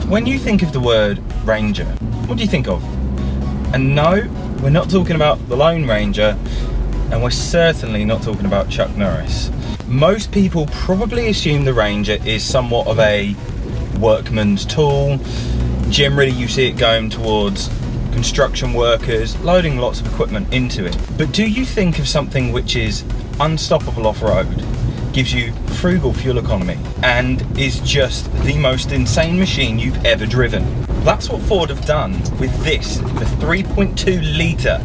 When you think of the word Ranger, what do you think of? And no, we're not talking about the Lone Ranger, and we're certainly not talking about Chuck Norris. Most people probably assume the Ranger is somewhat of a workman's tool. Generally you see it going towards construction workers, loading lots of equipment into it. But do you think of something which is unstoppable off-road, gives you frugal fuel economy, and is just the most insane machine you've ever driven? That's what Ford have done with this, the 3.2 litre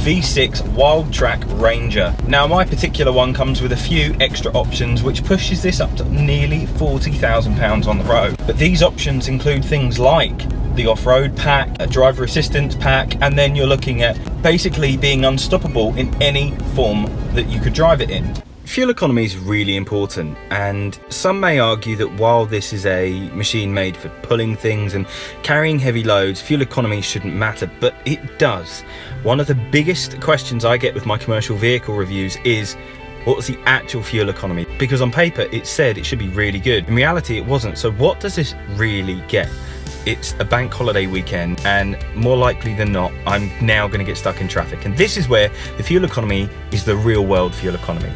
V6 Wildtrak Ranger. Now my particular one comes with a few extra options which pushes this up to nearly £40,000 on the road. But these options include things like the off-road pack, a driver assistance pack, and then you're looking at basically being unstoppable in any form that you could drive it in. Fuel economy is really important, and some may argue that while this is a machine made for pulling things and carrying heavy loads, fuel economy shouldn't matter, but it does. One of the biggest questions I get with my commercial vehicle reviews is, what's the actual fuel economy? Because on paper it said it should be really good. In reality it wasn't. So what does this really get? It's a bank holiday weekend, and more likely than not I'm now going to get stuck in traffic, and this is where the fuel economy is the real world fuel economy.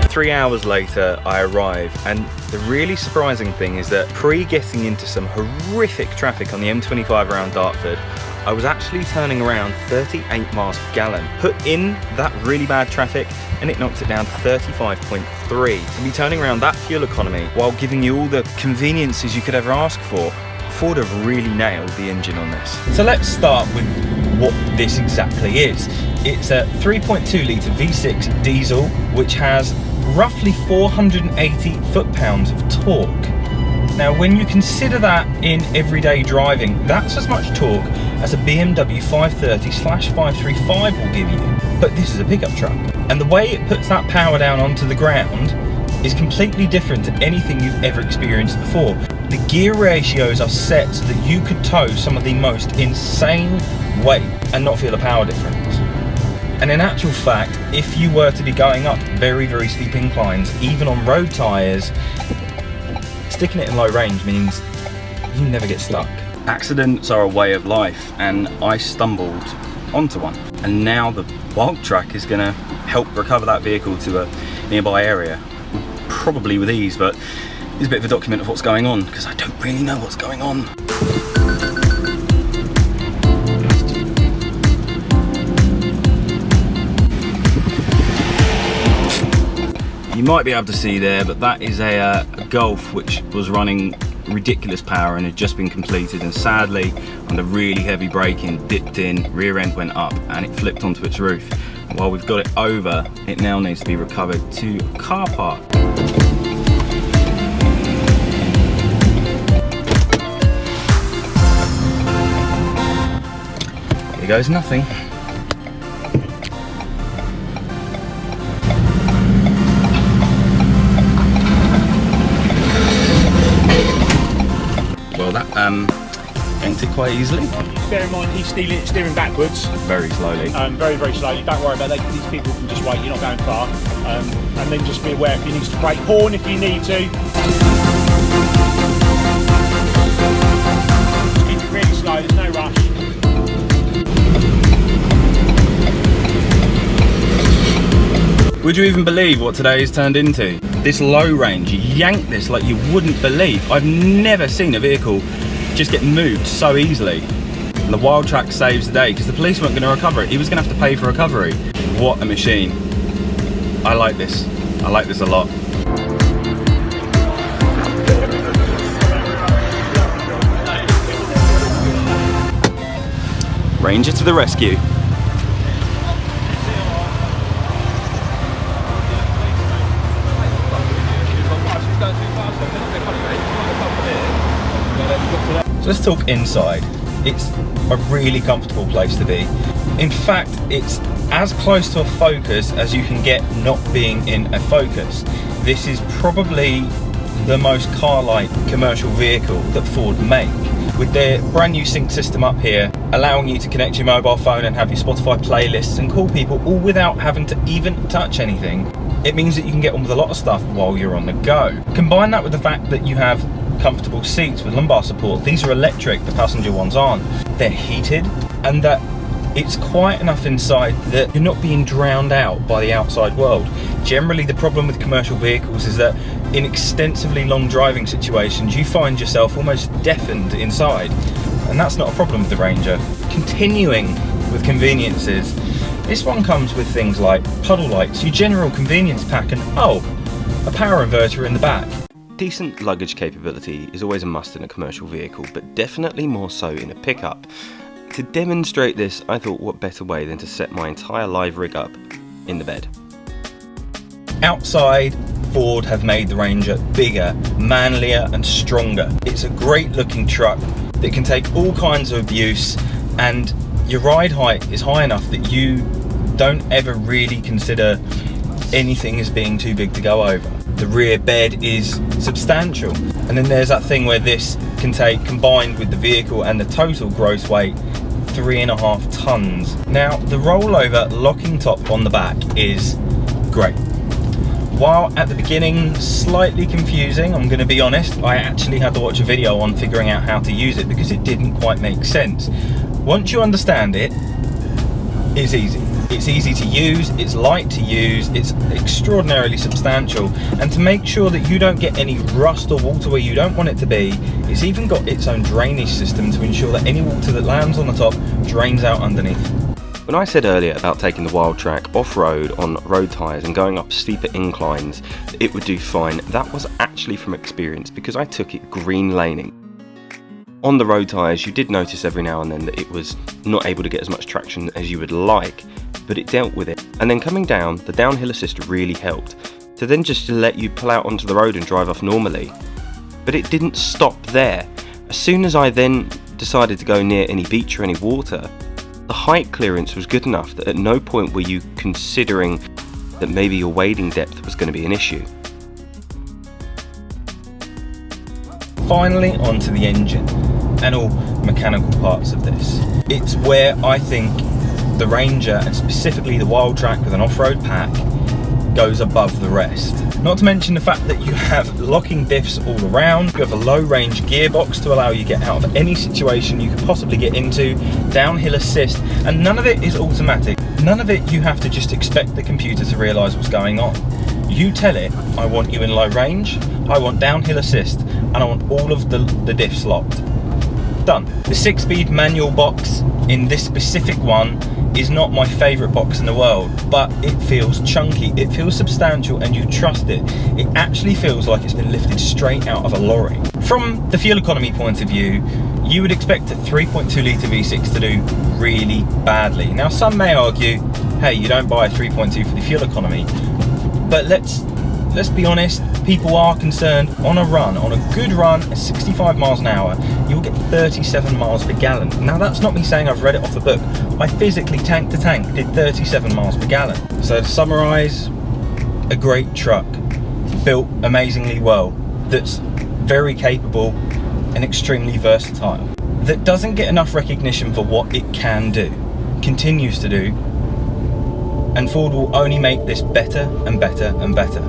3 hours later I arrive, and the really surprising thing is that pre-getting into some horrific traffic on the M25 around Dartford, I was actually turning around 38 miles per gallon. Put in that really bad traffic and it knocked it down to 35.3. To be turning around that fuel economy while giving you all the conveniences you could ever ask for, Ford have really nailed the engine on this. So let's start with what this exactly is. It's a 3.2 litre V6 diesel which has roughly 480 foot-pounds of torque. Now when you consider that in everyday driving, that's as much torque as a BMW 530/535 will give you. But this is a pickup truck, and the way it puts that power down onto the ground is completely different to anything you've ever experienced before. The gear ratios are set so that you could tow some of the most insane weight and not feel a power difference. And in actual fact, if you were to be going up very, very steep inclines, even on road tyres, sticking it in low range means you never get stuck. Accidents are a way of life, and I stumbled onto one. And now the Wildtrak is gonna help recover that vehicle to a nearby area, probably with ease, but it's a bit of a document of what's going on, because I don't really know what's going on. You might be able to see there, but that is a Golf which was running ridiculous power and had just been completed, and sadly under really heavy braking dipped in, rear end went up and it flipped onto its roof. And while we've got it over, it now needs to be recovered to a car park. Here goes nothing. Well, that yanked it quite easily. Bear in mind, he's steering backwards. Very slowly. Very, very slowly. Don't worry about that. These people can just wait. You're not going far. And then just be aware if you need to brake. Horn if you need to. Just keep it really slow. There's no rush. Would you even believe what today has turned into? This low range, yanked this like you wouldn't believe. I've never seen a vehicle just get moved so easily. And the Wildtrak saves the day because the police weren't going to recover it. He was going to have to pay for recovery. What a machine. I like this. I like this a lot. Ranger to the rescue. So let's talk inside. It's a really comfortable place to be. In fact, it's as close to a Focus as you can get not being in a Focus. This is probably the most car-like commercial vehicle that Ford make. with their brand new sync system up here, allowing you to connect your mobile phone and have your Spotify playlists and call people all without having to even touch anything. It means that you can get on with a lot of stuff while you're on the go. Combine that with the fact that you have comfortable seats with lumbar support. These are electric, the passenger ones aren't. They're heated, and that it's quiet enough inside that you're not being drowned out by the outside world. Generally, the problem with commercial vehicles is that in extensively long driving situations, you find yourself almost deafened inside, and that's not a problem with the Ranger. Continuing with conveniences, this one comes with things like puddle lights, your general convenience pack, and a power inverter in the back. Decent luggage capability is always a must in a commercial vehicle, but definitely more so in a pickup. To demonstrate this, I thought what better way than to set my entire live rig up in the bed. Outside, Ford have made the Ranger bigger, manlier and stronger. It's a great looking truck that can take all kinds of abuse, and your ride height is high enough that you don't ever really consider anything as being too big to go over. The rear bed is substantial, and then there's that thing where this can take, combined with the vehicle and the total gross weight, 3.5 tons. Now, the rollover locking top on the back is great. While at the beginning slightly confusing, I'm going to be honest, I actually had to watch a video on figuring out how to use it because it didn't quite make sense. Once you understand it, it's easy. It's easy to use, it's light to use, it's extraordinarily substantial, and to make sure that you don't get any rust or water where you don't want it to be, it's even got its own drainage system to ensure that any water that lands on the top drains out underneath. When I said earlier about taking the Wildtrak off-road on road tyres and going up steeper inclines, it would do fine, that was actually from experience because I took it green laning. On the road tyres, you did notice every now and then that it was not able to get as much traction as you would like, but it dealt with it. And then coming down, the downhill assist really helped to then just let you pull out onto the road and drive off normally. But it didn't stop there. As soon as I then decided to go near any beach or any water, the height clearance was good enough that at no point were you considering that maybe your wading depth was going to be an issue. Finally, onto the engine and all mechanical parts of this. It's where I think the Ranger, and specifically the Wildtrak with an off-road pack, goes above the rest. Not to mention the fact that you have locking diffs all around, you have a low range gearbox to allow you to get out of any situation you could possibly get into, downhill assist, and none of it is automatic. None of it you have to just expect the computer to realise what's going on. You tell it, I want you in low range, I want downhill assist, and I want all of the diffs locked. Done. The 6-speed manual box in this specific one is not my favourite box in the world, but it feels chunky, it feels substantial, and you trust it. It actually feels like it's been lifted straight out of a lorry. From the fuel economy point of view, you would expect a 3.2 litre V6 to do really badly. Now, some may argue, hey, you don't buy a 3.2 for the fuel economy, but let's be honest, people are concerned. On a run, on a good run at 65 miles an hour, you'll get 37 miles per gallon. Now, that's not me saying I've read it off the book. I physically tank to tank did 37 miles per gallon. So to summarise, a great truck, built amazingly well, that's very capable and extremely versatile, that doesn't get enough recognition for what it can do, continues to do, and Ford will only make this better and better and better.